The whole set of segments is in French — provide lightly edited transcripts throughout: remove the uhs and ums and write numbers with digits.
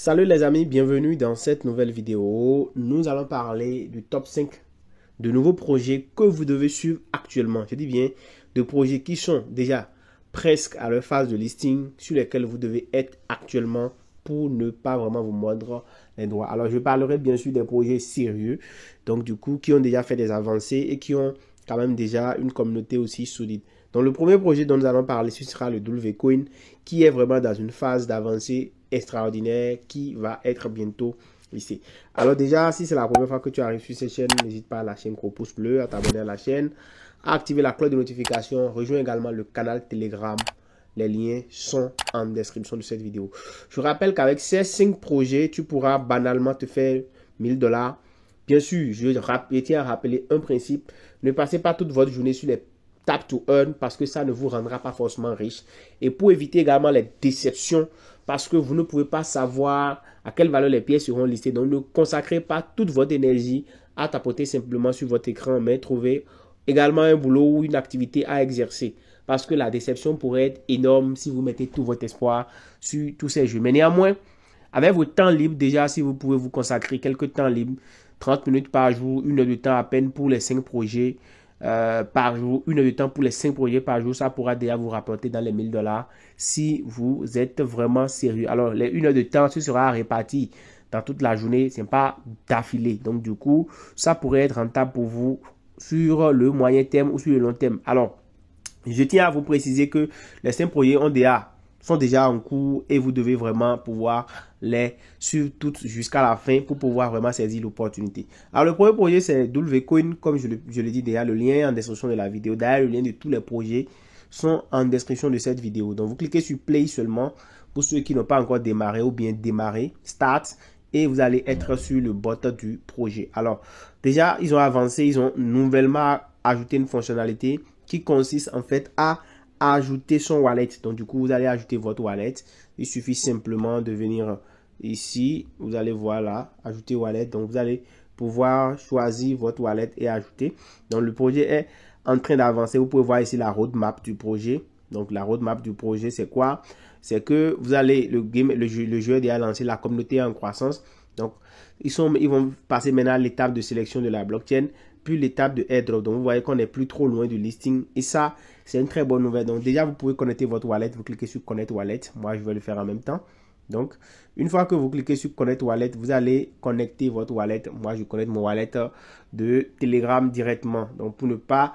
Salut les amis, bienvenue dans cette nouvelle vidéo. Nous allons parler du top 5 de nouveaux projets que vous devez suivre actuellement. Je dis bien de projets qui sont déjà presque à leur phase de listing sur lesquels vous devez être actuellement pour ne pas vraiment vous mordre les doigts. Alors je parlerai bien sûr des projets sérieux, donc du coup qui ont déjà fait des avancées et qui ont quand même déjà une communauté aussi solide. Donc le premier projet dont nous allons parler, ce sera le WCoin qui est vraiment dans une phase d'avancée extraordinaire qui va être bientôt ici. Alors déjà, si c'est la première fois que tu arrives sur cette chaîne, n'hésite pas à lâcher un gros pouce bleu, à t'abonner à la chaîne, à activer la cloche de notification, rejoins également le canal Telegram. Les liens sont en description de cette vidéo. Je rappelle qu'avec ces 5 projets, tu pourras banalement te faire 1000 $. Bien sûr, je tiens à rappeler un principe. Ne passez pas toute votre journée sur les tap to earn parce que ça ne vous rendra pas forcément riche. Et pour éviter également les déceptions, parce que vous ne pouvez pas savoir à quelle valeur les pièces seront listées. Donc ne consacrez pas toute votre énergie à tapoter simplement sur votre écran, mais trouvez également un boulot ou une activité à exercer. Parce que la déception pourrait être énorme si vous mettez tout votre espoir sur tous ces jeux. Mais néanmoins, avec votre temps libre, déjà, si vous pouvez vous consacrer quelques temps libres, 30 minutes par jour, 1 heure de temps à peine pour les 5 projets, par jour, 1 heure de temps pour les 5 projets par jour, ça pourra déjà vous rapporter dans les 1000 $ si vous êtes vraiment sérieux. Alors, les 1 heure de temps, ce sera réparti dans toute la journée, ce n'est pas d'affilée. Donc, du coup, ça pourrait être rentable pour vous sur le moyen terme ou sur le long terme. Alors, je tiens à vous préciser que les 5 projets sont déjà en cours et vous devez vraiment pouvoir les suivre toutes jusqu'à la fin pour pouvoir vraiment saisir l'opportunité. Alors le premier projet c'est WCoin, comme je l'ai dit déjà, le lien est en description de la vidéo. D'ailleurs, le lien de tous les projets sont en description de cette vidéo. Donc vous cliquez sur Play seulement pour ceux qui n'ont pas encore démarré ou bien démarré, Start, et vous allez être sur le bot du projet. Alors déjà, ils ont avancé, ils ont nouvellement ajouté une fonctionnalité qui consiste en fait à ajouter son wallet. Donc du coup, vous allez ajouter votre wallet. Il suffit simplement de venir ici. Vous allez voir là, ajouter wallet. Donc vous allez pouvoir choisir votre wallet et ajouter. Donc le projet est en train d'avancer. Vous pouvez voir ici la roadmap du projet. Donc la roadmap du projet, c'est quoi? C'est que vous allez, le jeu est déjà lancé, la communauté est en croissance. Donc ils vont passer maintenant à l'étape de sélection de la blockchain, puis l'étape de airdrop. Donc vous voyez qu'on n'est plus trop loin du listing. Et ça, c'est une très bonne nouvelle. Donc déjà, vous pouvez connecter votre wallet. Vous cliquez sur Connect Wallet. Moi, je vais le faire en même temps. Donc, une fois que vous cliquez sur Connect Wallet, vous allez connecter votre wallet. Moi, je connecte mon wallet de Telegram directement. Donc, pour ne pas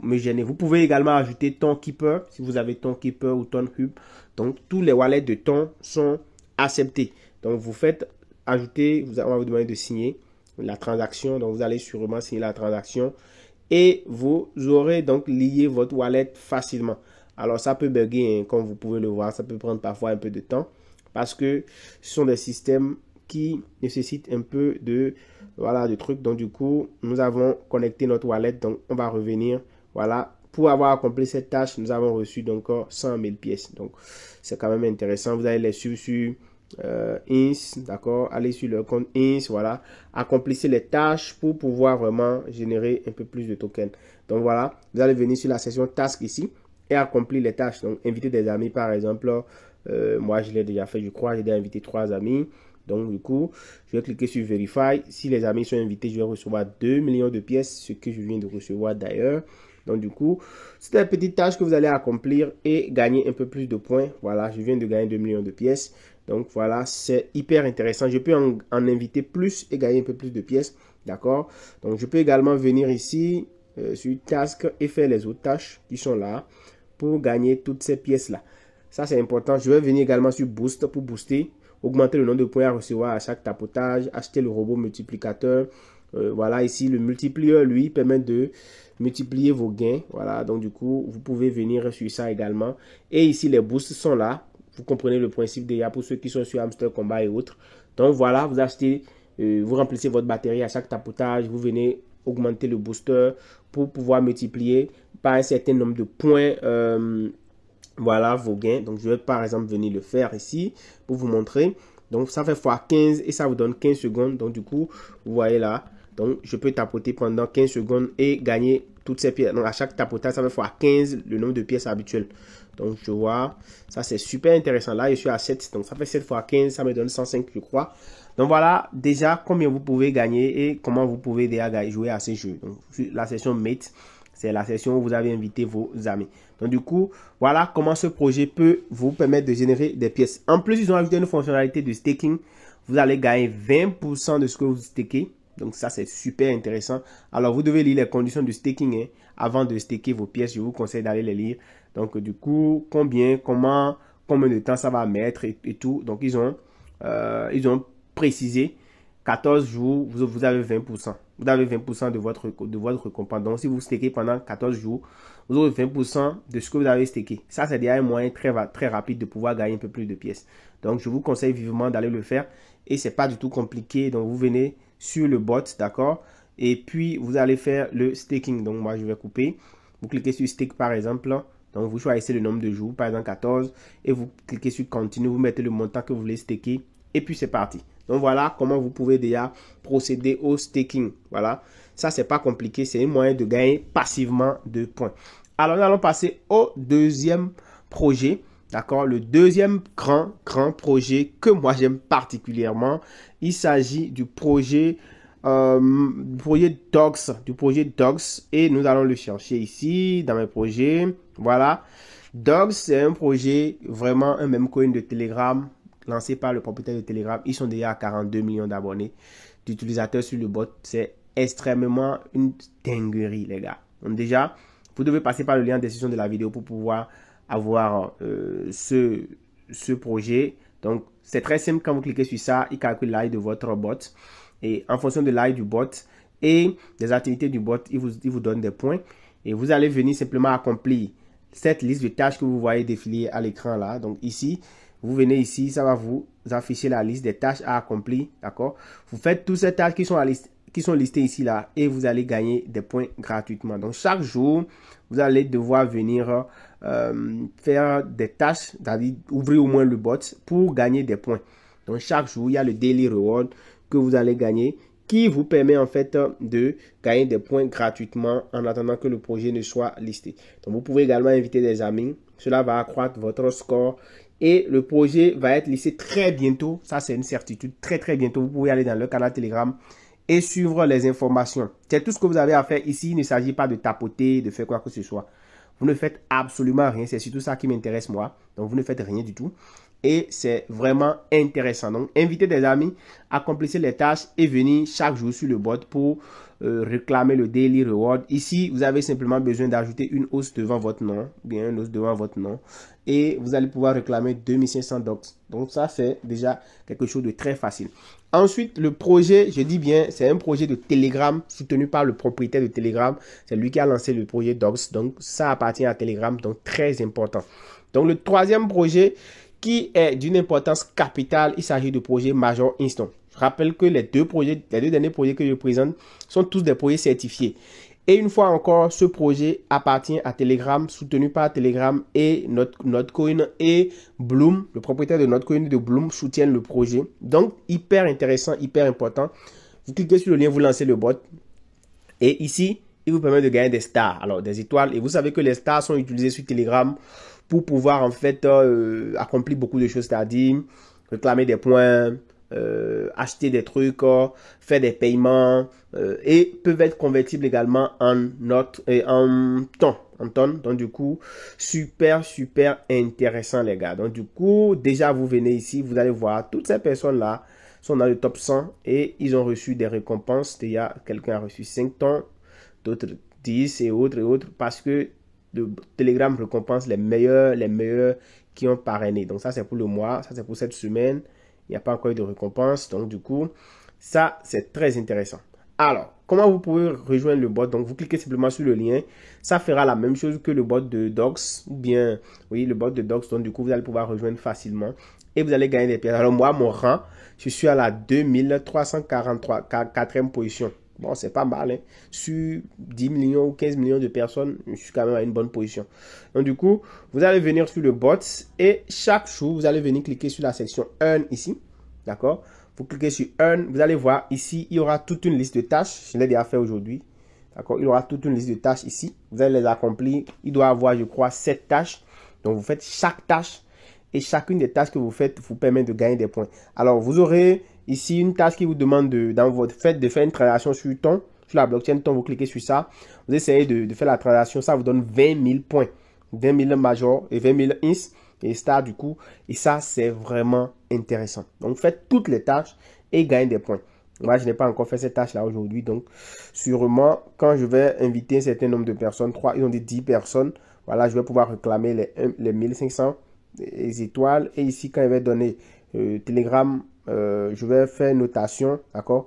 me gêner. Vous pouvez également ajouter TonKeeper si vous avez TonKeeper ou TonHub. Donc, tous les wallets de Ton sont acceptés. Donc, vous faites ajouter, on va vous demander de signer la transaction. Donc, vous allez sûrement signer la transaction. Et vous aurez donc lié votre wallet facilement. Alors ça peut bugger, hein, comme vous pouvez le voir, ça peut prendre parfois un peu de temps parce que ce sont des systèmes qui nécessitent un peu de trucs. Donc du coup, nous avons connecté notre wallet, donc on va revenir. Voilà, pour avoir accompli cette tâche, nous avons reçu donc 100 000 pièces. Donc c'est quand même intéressant. Vous allez les suivre sur INS, d'accord, allez sur le compte INS, voilà, accomplissez les tâches pour pouvoir vraiment générer un peu plus de tokens. Donc voilà, vous allez venir sur la section task ici et accomplir les tâches. Donc inviter des amis par exemple, moi je l'ai déjà fait, je crois, j'ai déjà invité 3 amis. Donc du coup, je vais cliquer sur Verify. Si les amis sont invités, je vais recevoir 2 millions de pièces, ce que je viens de recevoir d'ailleurs. Donc du coup, c'est une petite tâche que vous allez accomplir et gagner un peu plus de points. Voilà, je viens de gagner 2 millions de pièces. Donc voilà, c'est hyper intéressant. Je peux en inviter plus et gagner un peu plus de pièces. D'accord? Donc je peux également venir ici sur Task et faire les autres tâches qui sont là pour gagner toutes ces pièces-là. Ça, c'est important. Je vais venir également sur Boost pour booster, augmenter le nombre de points à recevoir à chaque tapotage, acheter le robot multiplicateur. Voilà, ici, le multiplieur, lui, permet de multiplier vos gains. Voilà, donc du coup, vous pouvez venir sur ça également. Et ici, les boosts sont là. Vous comprenez le principe déjà pour ceux qui sont sur Hamster Combat et autres. Donc voilà, vous achetez, vous remplissez votre batterie à chaque tapotage. Vous venez augmenter le booster pour pouvoir multiplier par un certain nombre de points. Voilà vos gains. Donc je vais par exemple venir le faire ici pour vous montrer. Donc ça fait x15 et ça vous donne 15 secondes. Donc du coup, vous voyez là. Donc je peux tapoter pendant 15 secondes et gagner toutes ces pièces. Donc à chaque tapotage, ça fait x15 le nombre de pièces habituelles. Donc, je vois, ça c'est super intéressant. Là, je suis à 7, donc ça fait 7 fois 15, ça me donne 105, je crois. Donc, voilà déjà combien vous pouvez gagner et comment vous pouvez déjà jouer à ces jeux. Donc, la session Mate, c'est la session où vous avez invité vos amis. Donc, du coup, voilà comment ce projet peut vous permettre de générer des pièces. En plus, ils ont ajouté une fonctionnalité de staking. Vous allez gagner 20% de ce que vous stakez. Donc, ça, c'est super intéressant. Alors, vous devez lire les conditions du staking hein, avant de staker vos pièces. Je vous conseille d'aller les lire. Donc, du coup, combien de temps ça va mettre et tout. Donc, ils ont précisé 14 jours, vous avez 20%. Vous avez 20% de votre récompense. Donc, si vous stakez pendant 14 jours, vous aurez 20% de ce que vous avez staké. Ça, c'est déjà un moyen très rapide de pouvoir gagner un peu plus de pièces. Donc, je vous conseille vivement d'aller le faire. Et c'est pas du tout compliqué. Donc, vous venez sur le bot, d'accord? Et puis, vous allez faire le staking. Donc, moi, je vais couper. Vous cliquez sur stake, par exemple. Donc, vous choisissez le nombre de jours, par exemple 14. Et vous cliquez sur continue. Vous mettez le montant que vous voulez staker. Et puis, c'est parti. Donc, voilà comment vous pouvez déjà procéder au staking. Voilà. Ça, c'est pas compliqué. C'est un moyen de gagner passivement de points. Alors, nous allons passer au deuxième projet. D'accord, le deuxième grand projet que moi j'aime particulièrement, il s'agit du projet Dogs, et nous allons le chercher ici dans mes projets. Voilà, Dogs, c'est un projet vraiment un meme coin de Telegram lancé par le propriétaire de Telegram. Ils sont déjà à 42 millions d'abonnés d'utilisateurs sur le bot. C'est extrêmement une dinguerie, les gars. Donc déjà, vous devez passer par le lien en description de la vidéo pour pouvoir avoir ce projet. Donc, c'est très simple. Quand vous cliquez sur ça, il calcule l'AI de votre bot. Et en fonction de l'AI du bot et des activités du bot, il vous donne des points. Et vous allez venir simplement accomplir cette liste de tâches que vous voyez défiler à l'écran là. Donc, ici, vous venez ici, ça va vous afficher la liste des tâches à accomplir. D'accord? Vous faites toutes ces tâches qui sont listées ici là et vous allez gagner des points gratuitement. Donc, chaque jour, vous allez devoir venir faire des tâches, c'est-à-dire ouvrir au moins le bot pour gagner des points. Donc, chaque jour, il y a le daily reward que vous allez gagner qui vous permet en fait de gagner des points gratuitement en attendant que le projet ne soit listé. Donc, vous pouvez également inviter des amis. Cela va accroître votre score et le projet va être listé très bientôt. Ça, c'est une certitude. Très bientôt. Vous pouvez aller dans le canal Telegram et suivre les informations. C'est tout ce que vous avez à faire ici. Il ne s'agit pas de tapoter, de faire quoi que ce soit. Vous ne faites absolument rien. C'est surtout ça qui m'intéresse moi. Donc, vous ne faites rien du tout. Et c'est vraiment intéressant. Donc, invitez des amis, accomplissez les tâches et venez chaque jour sur le bot pour réclamer le daily reward. Ici, vous avez simplement besoin d'ajouter une hausse devant votre nom, bien une hausse devant votre nom. Et vous allez pouvoir réclamer 2500 docs. Donc, ça, c'est déjà quelque chose de très facile. Ensuite, le projet, je dis bien, c'est un projet de Telegram soutenu par le propriétaire de Telegram. C'est lui qui a lancé le projet Dogs. Donc, ça appartient à Telegram, donc très important. Donc, le troisième projet qui est d'une importance capitale, il s'agit du projet Major Instant. Je rappelle que les deux derniers projets que je présente sont tous des projets certifiés. Et une fois encore, ce projet appartient à Telegram, soutenu par Telegram et Notcoin et Bloom. Le propriétaire de Notcoin et de Bloom soutiennent le projet. Donc, hyper intéressant, hyper important. Vous cliquez sur le lien, vous lancez le bot. Et ici, il vous permet de gagner des stars, alors des étoiles. Et vous savez que les stars sont utilisées sur Telegram pour pouvoir en fait accomplir beaucoup de choses, c'est-à-dire réclamer des points, acheter des trucs, faire des paiements et peuvent être convertibles également en temps. Donc du coup, super intéressant les gars. Donc du coup, déjà vous venez ici, vous allez voir toutes ces personnes là sont dans le top 100 et ils ont reçu des récompenses. Déjà, quelqu'un a reçu 5 tons, d'autres 10 et autres parce que le Telegram récompense les meilleurs qui ont parrainé. Donc ça, c'est pour le mois. Ça, c'est pour cette semaine. Il n'y a pas encore eu de récompense. Donc du coup, ça, c'est très intéressant. Alors, comment vous pouvez rejoindre le bot? Donc, vous cliquez simplement sur le lien. Ça fera la même chose que le bot de Docs. Ou bien, oui, le bot de Docs. Donc, du coup, vous allez pouvoir rejoindre facilement. Et vous allez gagner des pièces. Alors, moi, mon rang, je suis à la 2344e position. Bon, c'est pas mal, hein. Sur 10 millions ou 15 millions de personnes, je suis quand même à une bonne position. Donc, du coup, vous allez venir sur le bot et chaque jour, vous allez venir cliquer sur la section Earn ici. D'accord? Vous cliquez sur Earn, vous allez voir ici, il y aura toute une liste de tâches. Je l'ai déjà fait aujourd'hui. D'accord? Il y aura toute une liste de tâches ici. Vous allez les accomplir. Il doit avoir, je crois, 7 tâches. Donc, vous faites chaque tâche et chacune des tâches que vous faites vous permet de gagner des points. Alors, vous aurez ici une tâche qui vous demande dans votre fait de faire une transaction sur la blockchain Ton. Vous cliquez sur ça, vous essayez de faire la transaction, ça vous donne 20 000 points, 20 000 major et 20 000 ins et star du coup. Et ça, c'est vraiment intéressant. Donc, faites toutes les tâches et gagnez des points. Moi, je n'ai pas encore fait cette tâche-là aujourd'hui. Donc, sûrement, quand je vais inviter un certain nombre de personnes, ils ont dit 10 personnes, voilà, je vais pouvoir réclamer les 1500 étoiles. Et ici, quand je vais donner Telegram, je vais faire notation, d'accord?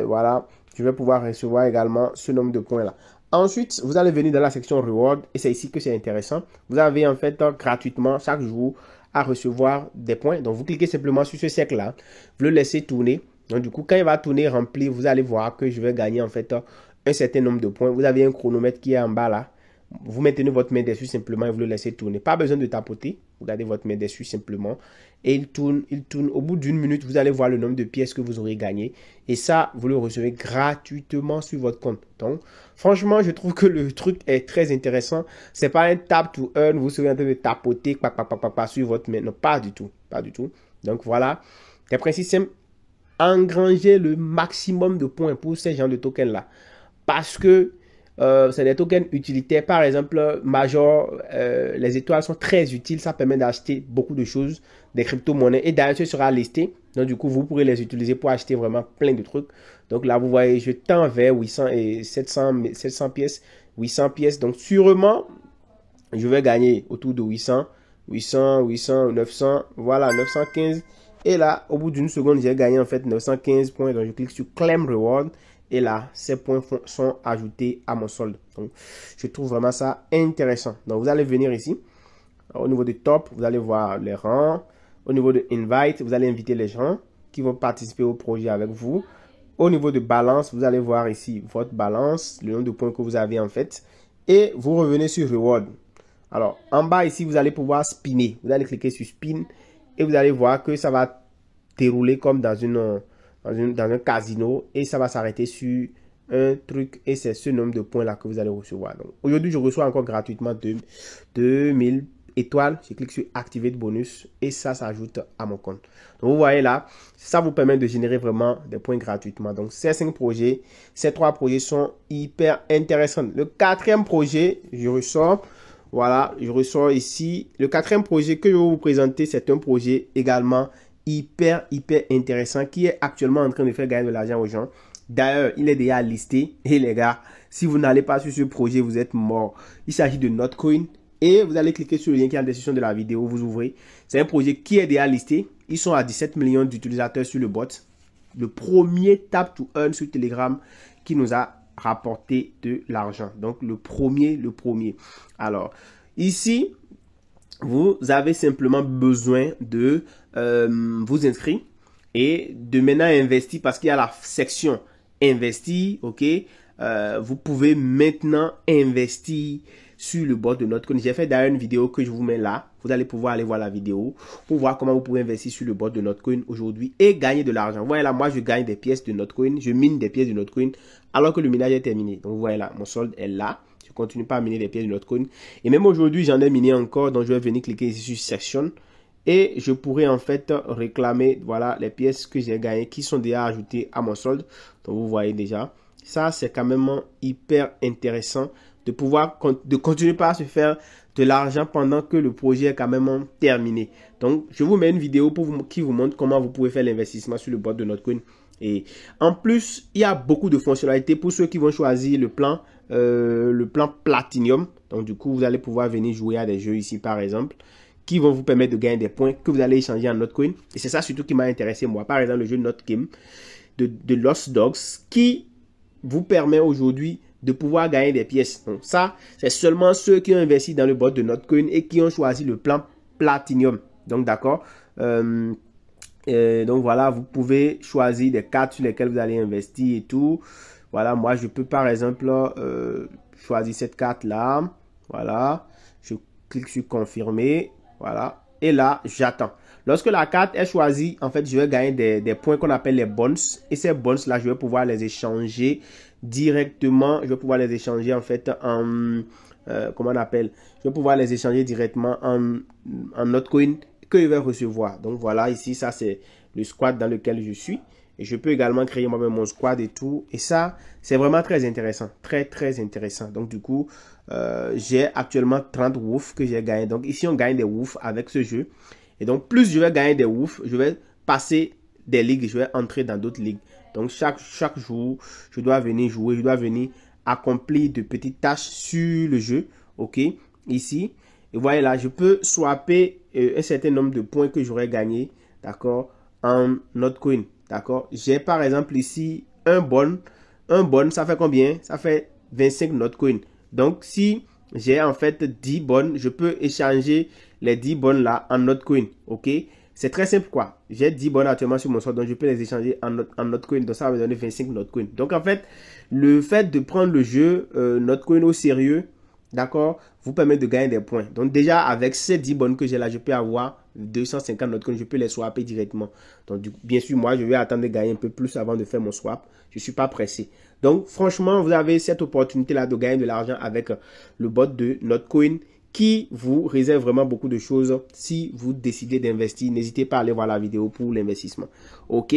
Voilà, je vais pouvoir recevoir également ce nombre de points-là. Ensuite, vous allez venir dans la section Reward et c'est ici que c'est intéressant. Vous avez en fait gratuitement chaque jour à recevoir des points. Donc, vous cliquez simplement sur ce cercle-là, vous le laissez tourner. Donc, du coup, quand il va tourner rempli, vous allez voir que je vais gagner en fait un certain nombre de points. Vous avez un chronomètre qui est en bas là. Vous maintenez votre main dessus simplement et vous le laissez tourner. Pas besoin de tapoter. Vous gardez votre main dessus simplement. Et il tourne. Au bout d'une minute, vous allez voir le nombre de pièces que vous aurez gagné. Et ça, vous le recevez gratuitement sur votre compte. Donc, franchement, je trouve que le truc est très intéressant. C'est pas un tap to earn. Vous serez en train de tapoter sur votre main. Non, pas du tout. Pas du tout. Donc, voilà. Les principes simples. Engranger le maximum de points pour ces genres de tokens là, parce que c'est des tokens utilitaires. Par exemple, Major, les étoiles sont très utiles, ça permet d'acheter beaucoup de choses, des crypto-monnaies, et d'ailleurs ce sera listé, donc du coup vous pourrez les utiliser pour acheter vraiment plein de trucs. Donc là vous voyez, je tends vers 800 et 700 pièces, 800 pièces, donc sûrement je vais gagner autour de 800, 900, voilà, 915. Et là, au bout d'une seconde, j'ai gagné en fait 915 points. Donc, je clique sur Claim Reward. Et là, ces points sont ajoutés à mon solde. Donc, je trouve vraiment ça intéressant. Donc, vous allez venir ici. Alors, au niveau du top, vous allez voir les rangs. Au niveau de Invite, vous allez inviter les gens qui vont participer au projet avec vous. Au niveau de balance, vous allez voir ici votre balance, le nombre de points que vous avez en fait. Et vous revenez sur Reward. Alors, en bas ici, vous allez pouvoir spinner. Vous allez cliquer sur Spin. Et vous allez voir que ça va dérouler comme dans un casino. Et ça va s'arrêter sur un truc. Et c'est ce nombre de points là que vous allez recevoir. Donc, aujourd'hui, je reçois encore gratuitement 2000 étoiles. Je clique sur Activate Bonus. Et ça s'ajoute à mon compte. Donc, vous voyez là, ça vous permet de générer vraiment des points gratuitement. Donc, ces 5 projets, ces 3 projets sont hyper intéressants. Le 4e projet, je ressors. Voilà, je ressors ici. Le 4e projet que je vais vous présenter, c'est un projet également hyper intéressant qui est actuellement en train de faire gagner de l'argent aux gens. D'ailleurs, il est déjà listé. Et les gars, si vous n'allez pas sur ce projet, vous êtes mort. Il s'agit de Notcoin. Et vous allez cliquer sur le lien qui est en description de la vidéo. Vous ouvrez. C'est un projet qui est déjà listé. Ils sont à 17 millions d'utilisateurs sur le bot. Le premier tap to earn sur Telegram qui nous a rapporter de l'argent. Donc, le premier. Alors, ici, vous avez simplement besoin de vous inscrire et de maintenant investir parce qu'il y a la section investir, ok? Vous pouvez maintenant investir sur le bot de Notcoin. J'ai fait d'ailleurs une vidéo que je vous mets là. Vous allez pouvoir aller voir la vidéo pour voir comment vous pouvez investir sur le bot de Notcoin aujourd'hui et gagner de l'argent. Vous voyez là, moi je gagne des pièces de Notcoin. Je mine des pièces de Notcoin alors que le minage est terminé. Donc vous voyez là, mon solde est là. Je continue pas à miner des pièces de Notcoin. Et même aujourd'hui, j'en ai miné encore. Donc je vais venir cliquer ici sur Session. Et je pourrais en fait réclamer, voilà, les pièces que j'ai gagnées qui sont déjà ajoutées à mon solde. Donc vous voyez déjà. Ça, c'est quand même hyper intéressant de pouvoir continuer pas à se faire de l'argent pendant que le projet est quand même terminé. Donc, je vous mets une vidéo qui vous montre comment vous pouvez faire l'investissement sur le bot de Notcoin. Et en plus, il y a beaucoup de fonctionnalités pour ceux qui vont choisir le plan Platinum. Donc, du coup, vous allez pouvoir venir jouer à des jeux ici, par exemple, qui vont vous permettre de gagner des points que vous allez échanger en Notcoin. Et c'est ça surtout qui m'a intéressé, moi. Par exemple, le jeu Notgame de Lost Dogs qui vous permet aujourd'hui de pouvoir gagner des pièces. Donc ça, c'est seulement ceux qui ont investi dans le bot de Notcoin et qui ont choisi le plan Platinum. Donc d'accord. Donc voilà, vous pouvez choisir des cartes sur lesquelles vous allez investir et tout. Voilà, moi je peux par exemple choisir cette carte là. Voilà, je clique sur confirmer. Voilà, et là j'attends. Lorsque la carte est choisie, en fait, je vais gagner des points qu'on appelle les bonds. Et ces bonds là, je vais pouvoir les échanger directement. Je vais pouvoir les échanger en fait comment on appelle, je vais pouvoir les échanger directement en Notcoin que je vais recevoir. Donc voilà, ici, ça c'est le squad dans lequel je suis. Et je peux également créer moi-même mon squad et tout. Et ça, c'est vraiment très intéressant. Très, très intéressant. Donc, du coup, j'ai actuellement 30 WOOF que j'ai gagné. Donc, ici, on gagne des WOOF avec ce jeu. Et donc, plus je vais gagner des WOOF, je vais passer des ligues. Je vais entrer dans d'autres ligues. Donc, chaque jour, je dois venir jouer. Je dois venir accomplir de petites tâches sur le jeu. OK? Ici. Et voyez là, je peux swapper un certain nombre de points que j'aurais gagné. D'accord? En Notcoin. D'accord? J'ai par exemple ici un bon. Un bon, ça fait combien? Ça fait 25 Notcoin. Donc, si j'ai en fait 10 bonnes, je peux échanger les 10 bonnes là en Notcoin. OK? C'est très simple quoi. J'ai 10 bonnes actuellement sur mon sort, donc je peux les échanger en Notcoin. Donc, ça va me donner 25 Notcoin. Donc, en fait, le fait de prendre le jeu Notcoin au sérieux, d'accord, vous permet de gagner des points. Donc, déjà, avec ces 10 bonnes que j'ai là, je peux avoir 250 Notcoin, je peux les swapper directement. Donc, bien sûr, moi, je vais attendre de gagner un peu plus avant de faire mon swap. Je ne suis pas pressé. Donc, franchement, vous avez cette opportunité-là de gagner de l'argent avec le bot de Notcoin qui vous réserve vraiment beaucoup de choses. Si vous décidez d'investir, n'hésitez pas à aller voir la vidéo pour l'investissement. OK?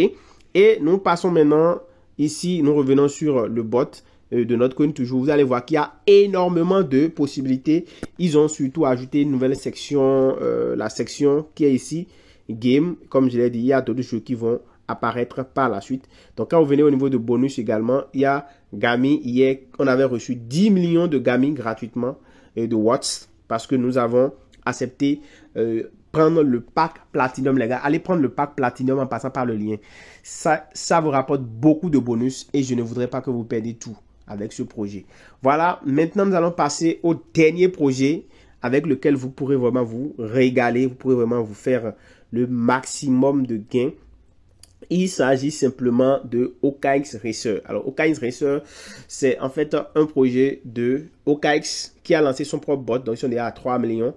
Et nous passons maintenant ici, nous revenons sur le bot de Notcoin toujours. Vous allez voir qu'il y a énormément de possibilités. Ils ont surtout ajouté une nouvelle section, la section qui est ici, Game. Comme je l'ai dit, il y a d'autres jeux qui vont apparaître par la suite. Donc, quand vous venez au niveau de bonus également, il y a Gami. Hier, on avait reçu 10 millions de Gami gratuitement et de watts parce que nous avons accepté prendre le pack Platinum, les gars. Allez prendre le pack Platinum en passant par le lien. Ça vous rapporte beaucoup de bonus et je ne voudrais pas que vous perdiez tout avec ce projet. Voilà, maintenant nous allons passer au dernier projet avec lequel vous pourrez vraiment vous régaler, vous pourrez vraiment vous faire le maximum de gains. Il s'agit simplement de OKX Racer. Alors, OKX Racer, c'est en fait un projet de OKX qui a lancé son propre bot. Donc, ils sont déjà à 3 millions.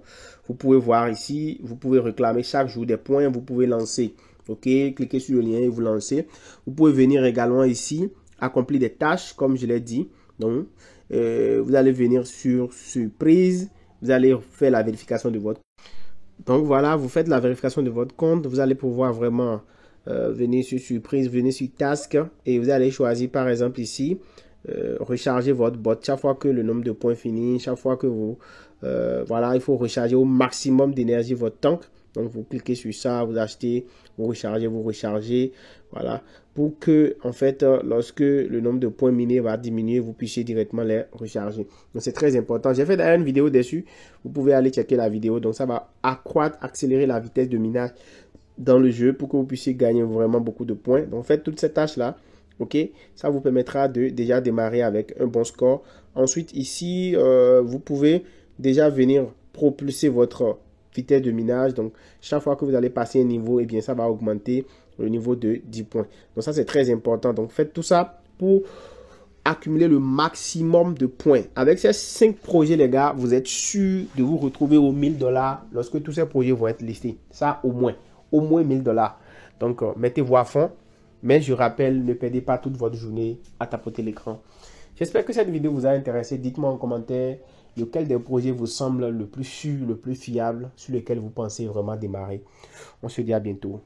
Vous pouvez voir ici, vous pouvez réclamer chaque jour des points. Vous pouvez lancer. OK, cliquez sur le lien et vous lancez. Vous pouvez venir également ici, accomplir des tâches, comme je l'ai dit. Donc, vous allez venir sur surprise. Vous allez faire la vérification de votre compte. Donc, voilà, vous faites la vérification de votre compte. Vous allez pouvoir vraiment venez sur surprise, venez sur task et vous allez choisir par exemple ici recharger votre bot chaque fois que le nombre de points finit, chaque fois que vous voilà, il faut recharger au maximum d'énergie votre tank. Donc vous cliquez sur ça, vous achetez, vous rechargez, voilà, pour que en fait lorsque le nombre de points minés va diminuer, vous puissiez directement les recharger. Donc c'est très important. J'ai fait d'ailleurs une vidéo dessus, vous pouvez aller checker la vidéo. Donc ça va accroître, accélérer la vitesse de minage dans le jeu pour que vous puissiez gagner vraiment beaucoup de points. Donc faites toutes ces tâches là. OK, ça vous permettra de déjà démarrer avec un bon score. Ensuite ici vous pouvez déjà venir propulser votre vitesse de minage. Donc chaque fois que vous allez passer un niveau, et bien ça va augmenter le niveau de 10 points. Donc ça c'est très important. Donc faites tout ça pour accumuler le maximum de points. Avec ces 5 projets les gars, vous êtes sûr de vous retrouver aux 1000 $ lorsque tous ces projets vont être listés. Ça au moins 1000 $. Donc, mettez-vous à fond. Mais je rappelle, ne perdez pas toute votre journée à tapoter l'écran. J'espère que cette vidéo vous a intéressé. Dites-moi en commentaire lequel des projets vous semble le plus sûr, le plus fiable, sur lequel vous pensez vraiment démarrer. On se dit à bientôt.